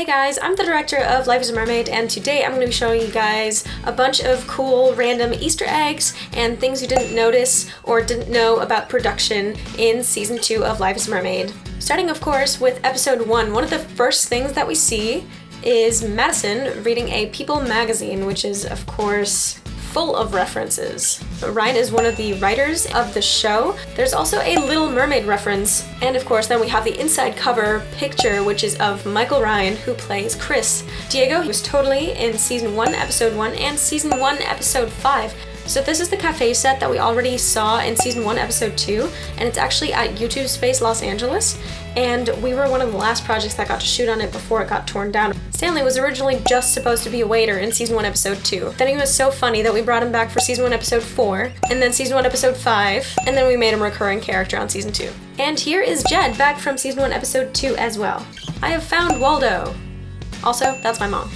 Hey guys, I'm the director of Life as a Mermaid, and today I'm going to be showing you guys a bunch of cool random Easter eggs and things you didn't notice or didn't know about production in season 2 of Life as a Mermaid. Starting of course with episode 1, one of the first things that we see is Madison reading a People magazine, which is of course full of references. Ryan is one of the writers of the show. There's also a Little Mermaid reference, and of course then we have the inside cover picture, which is of Michael Ryan, who plays Chris. Diego was totally in season 1, episode 1, and season 1, episode 5. So this is the cafe set that we already saw in season 1, episode 2, and it's actually at YouTube Space Los Angeles, and we were one of the last projects that got to shoot on it before it got torn down. Stanley was originally just supposed to be a waiter in season 1, episode 2. Then he was so funny that we brought him back for season 1, episode 4, and then season 1, episode 5, and then we made him a recurring character on season 2. And here is Jed back from season 1, episode 2 as well. I have found Waldo. Also, that's my mom.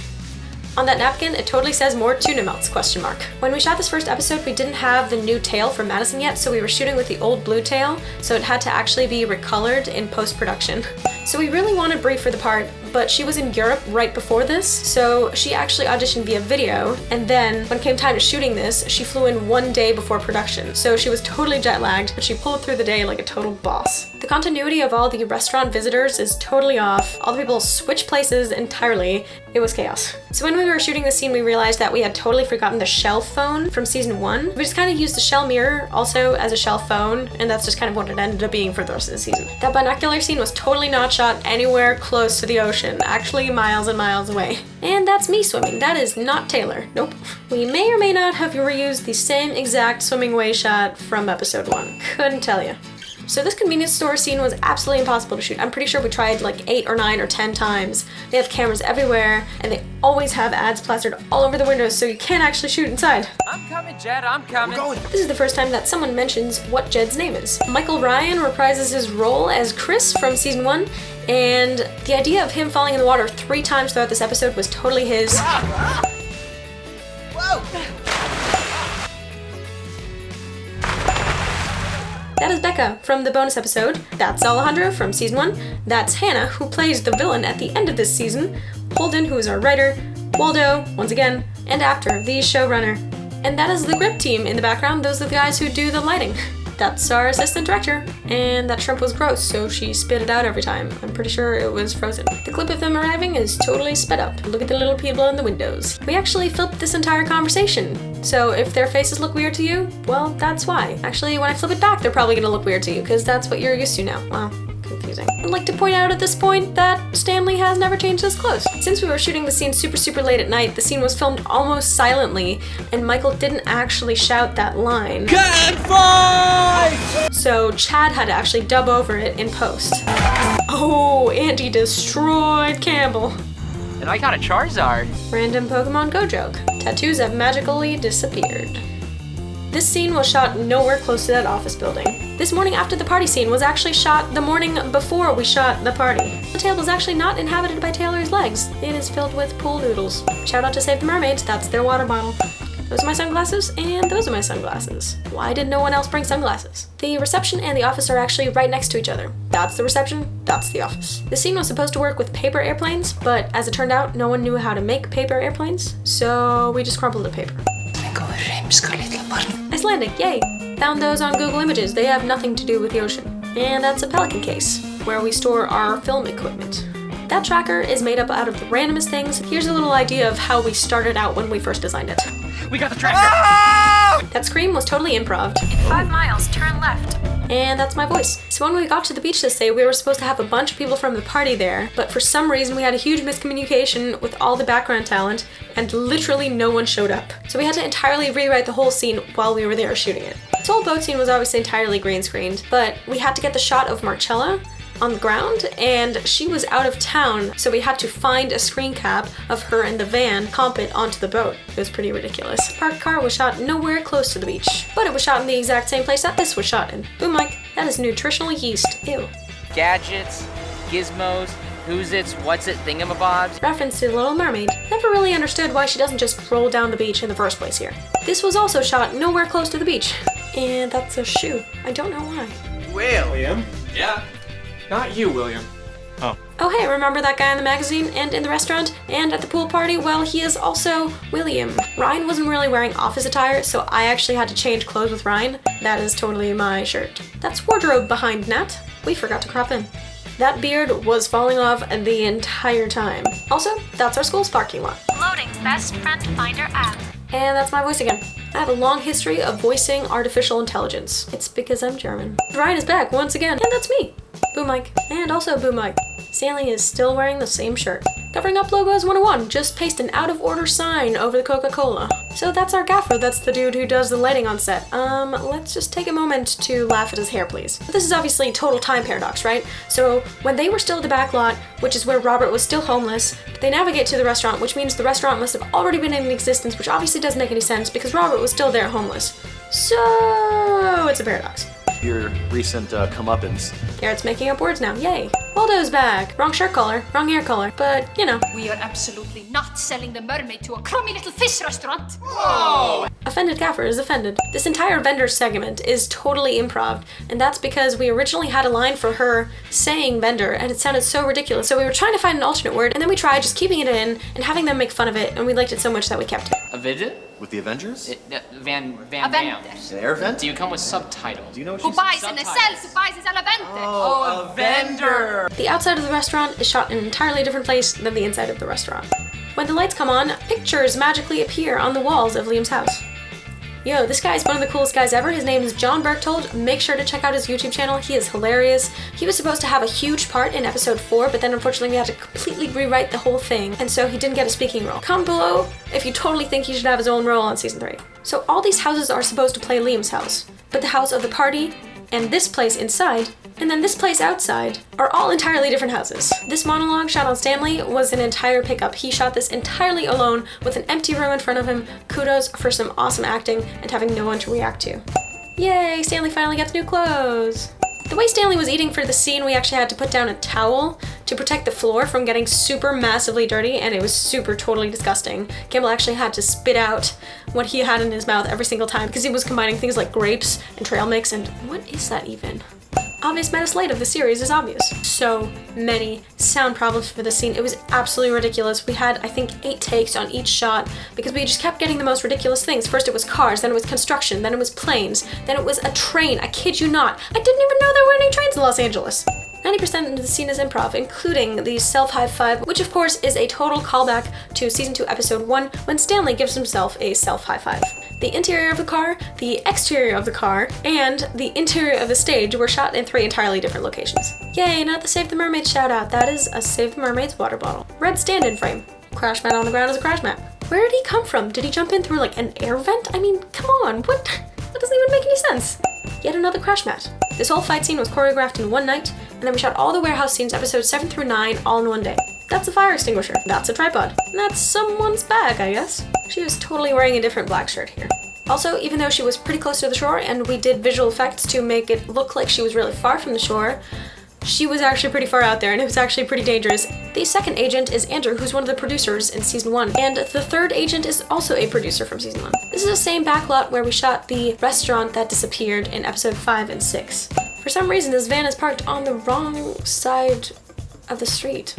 On that napkin, it totally says more tuna melts, question mark. When we shot this first episode, we didn't have the new tail for Madison yet, so we were shooting with the old blue tail, so it had to actually be recolored in post-production. So we really wanted Brie for the part, but she was in Europe right before this, so she actually auditioned via video, and then when it came time to shooting this, she flew in 1 day before production, so she was totally jet-lagged, but she pulled through the day like a total boss. The continuity of all the restaurant visitors is totally off. All the people switch places entirely. It was chaos. So when we were shooting this scene, we realized that we had totally forgotten the shell phone from season 1. We just kind of used the shell mirror also as a shell phone, and that's just kind of what it ended up being for the rest of the season. That binocular scene was totally not shot anywhere close to the ocean, actually miles and miles away. And that's me swimming. That is not Taylor. Nope. We may or may not have reused the same exact swimming way shot from episode 1. Couldn't tell you. So this convenience store scene was absolutely impossible to shoot. I'm pretty sure we tried like 8 or 9 or 10 times. They have cameras everywhere, and they always have ads plastered all over the windows, so you can't actually shoot inside. I'm coming, Jed, I'm coming. This is the first time that someone mentions what Jed's name is. Michael Ryan reprises his role as Chris from season 1, and the idea of him falling in the water 3 times throughout this episode was totally his. Whoa! That is Becca from the bonus episode. That's Alejandro from season 1. That's Hannah, who plays the villain at the end of this season. Holden, who is our writer. Waldo, once again, and actor, the showrunner. And that is the grip team in the background. Those are the guys who do the lighting. That's our assistant director. And that shrimp was gross, so she spit it out every time. I'm pretty sure it was frozen. The clip of them arriving is totally sped up. Look at the little people in the windows. We actually flipped this entire conversation. So if their faces look weird to you, well, that's why. Actually, when I flip it back, they're probably gonna look weird to you, because that's what you're used to now. Wow. Confusing. I'd like to point out at this point that Stanley has never changed his clothes. Since we were shooting the scene super late at night, the scene was filmed almost silently, and Michael didn't actually shout that line. Can't fight! So Chad had to actually dub over it in post. Oh, and he destroyed Campbell. And I got a Charizard. Random Pokemon Go joke. Tattoos have magically disappeared. This scene was shot nowhere close to that office building. This morning after the party scene was actually shot the morning before we shot the party. The table is actually not inhabited by Taylor's legs. It is filled with pool noodles. Shout out to Save the Mermaids, that's their water bottle. Those are my sunglasses, and those are my sunglasses. Why did no one else bring sunglasses? The reception and the office are actually right next to each other. That's the reception, that's the office. The scene was supposed to work with paper airplanes, but as it turned out, no one knew how to make paper airplanes, so we just crumpled the paper. Icelandic, yay! Found those on Google Images. They have nothing to do with the ocean. And that's a Pelican case, where we store our film equipment. That tracker is made up out of the randomest things. Here's a little idea of how we started out when we first designed it. We got the tracker! Ah! That scream was totally improv. In 5 miles, turn left. And that's my voice. So when we got to the beach this day, we were supposed to have a bunch of people from the party there, but for some reason we had a huge miscommunication with all the background talent, and literally no one showed up. So we had to entirely rewrite the whole scene while we were there shooting it. This whole boat scene was obviously entirely green screened, but we had to get the shot of Marcella on the ground, and she was out of town, so we had to find a screen cap of her in the van, comp it onto the boat. It was pretty ridiculous. The parked car was shot nowhere close to the beach, but it was shot in the exact same place that this was shot in. Boom Mike, that is nutritional yeast. Ew. Gadgets, gizmos, who's its, what's it, thingamabobs. Reference to Little Mermaid. Never really understood why she doesn't just roll down the beach in the first place here. This was also shot nowhere close to the beach. And that's a shoe. I don't know why. William? Yeah? Not you, William. Oh. Oh hey, remember that guy in the magazine and in the restaurant and at the pool party? Well, he is also William. Ryan wasn't really wearing office attire, so I actually had to change clothes with Ryan. That is totally my shirt. That's wardrobe behind Nat. We forgot to crop in. That beard was falling off the entire time. Also, that's our school's parking lot. Loading Best Friend Finder app. And that's my voice again. I have a long history of voicing artificial intelligence. It's because I'm German. Ryan is back once again, and that's me. Boom Mike, and also Boom Mike. Stanley is still wearing the same shirt. Covering up logos 101, just paste an out of order sign over the Coca-Cola. So that's our gaffer, that's the dude who does the lighting on set. Let's just take a moment to laugh at his hair, please. This is obviously total time paradox, right? So when they were still at the back lot, which is where Robert was still homeless, they navigate to the restaurant, which means the restaurant must have already been in existence, which obviously doesn't make any sense because Robert was still there homeless. So it's a paradox. Your recent comeuppance. Garrett's making up words now, yay. Waldo's back. Wrong shirt color, wrong hair color, but you know. We are absolutely not selling the mermaid to a crummy little fish restaurant. Whoa! Offended gaffer is offended. This entire vendor segment is totally improv, and that's because we originally had a line for her saying vendor, and it sounded so ridiculous. So we were trying to find an alternate word, and then we tried just keeping it in and having them make fun of it, and we liked it so much that we kept it. A visit? With the Avengers? Van A Dam. vendor. An air vent? Do you come with subtitles? Do you know what Who she's buys and sells, who buys is a vendor. Oh, a vendor! The outside of the restaurant is shot in an entirely different place than the inside of the restaurant. When the lights come on, pictures magically appear on the walls of Liam's house. Yo, this guy is one of the coolest guys ever. His name is John Berchtold. Make sure to check out his YouTube channel. He is hilarious. He was supposed to have a huge part in episode 4, but then unfortunately we had to completely rewrite the whole thing, and so he didn't get a speaking role. Comment below if you totally think he should have his own role on season 3. So all these houses are supposed to play Liam's house, but the house of the party, and this place inside, and then this place outside are all entirely different houses. This monologue shot on Stanley was an entire pickup. He shot this entirely alone with an empty room in front of him. Kudos for some awesome acting and having no one to react to. Yay, Stanley finally gets new clothes. The way Stanley was eating for the scene, we actually had to put down a towel to protect the floor from getting super massively dirty, and it was super totally disgusting. Campbell actually had to spit out what he had in his mouth every single time because he was combining things like grapes and trail mix, and what is that even? Obvious meta slate of the series is obvious. So many sound problems for this scene. It was absolutely ridiculous. We had, I think, 8 takes on each shot because we just kept getting the most ridiculous things. First it was cars, then it was construction, then it was planes, then it was a train. I kid you not. I didn't even know there were any trains in Los Angeles. 90% of the scene is improv, including the self-high five, which of course is a total callback to season 2 episode 1 when Stanley gives himself a self-high five. The interior of the car, the exterior of the car, and the interior of the stage were shot in 3 entirely different locations. Yay, not the Save the Mermaids shout out. That is a Save the Mermaids water bottle. Red stand-in frame. Crash mat on the ground is a crash mat. Where did he come from? Did he jump in through like an air vent? I mean, come on, what? That doesn't even make any sense. Yet another crash mat. This whole fight scene was choreographed in one night, and then we shot all the warehouse scenes, episodes 7 through 9, all in one day. That's a fire extinguisher. That's a tripod. And that's someone's bag, I guess. She was totally wearing a different black shirt here. Also, even though she was pretty close to the shore and we did visual effects to make it look like she was really far from the shore, she was actually pretty far out there and it was actually pretty dangerous. The second agent is Andrew, who's one of the producers in season 1, and the third agent is also a producer from season 1. This is the same backlot where we shot the restaurant that disappeared in episode 5 and 6. For some reason, this van is parked on the wrong side of the street.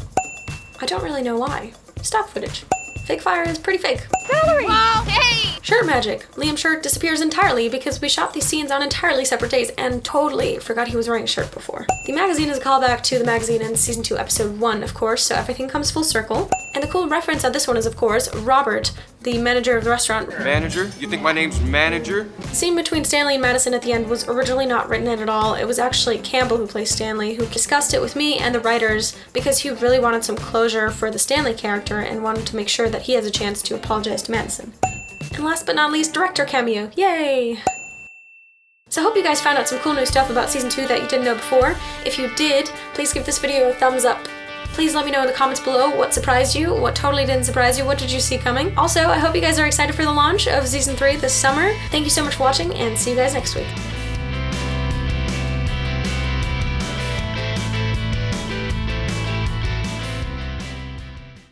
I don't really know why. Stock footage. Fake fire is pretty fake. Valerie! Wow, hey! Shirt magic. Liam's shirt disappears entirely because we shot these scenes on entirely separate days and totally forgot he was wearing a shirt before. The magazine is a callback to the magazine in season 2 episode 1, of course, so everything comes full circle. And the cool reference on this one is, of course, Robert, the manager of the restaurant. Manager? You think my name's Manager? The scene between Stanley and Madison at the end was originally not written in at all. It was actually Campbell who plays Stanley, who discussed it with me and the writers because he really wanted some closure for the Stanley character and wanted to make sure that he has a chance to apologize to Madison. And last but not least, director cameo. Yay! So I hope you guys found out some cool new stuff about season 2 that you didn't know before. If you did, please give this video a thumbs up. Please let me know in the comments below what surprised you, what totally didn't surprise you, what did you see coming. Also, I hope you guys are excited for the launch of season 3 this summer. Thank you so much for watching and see you guys next week.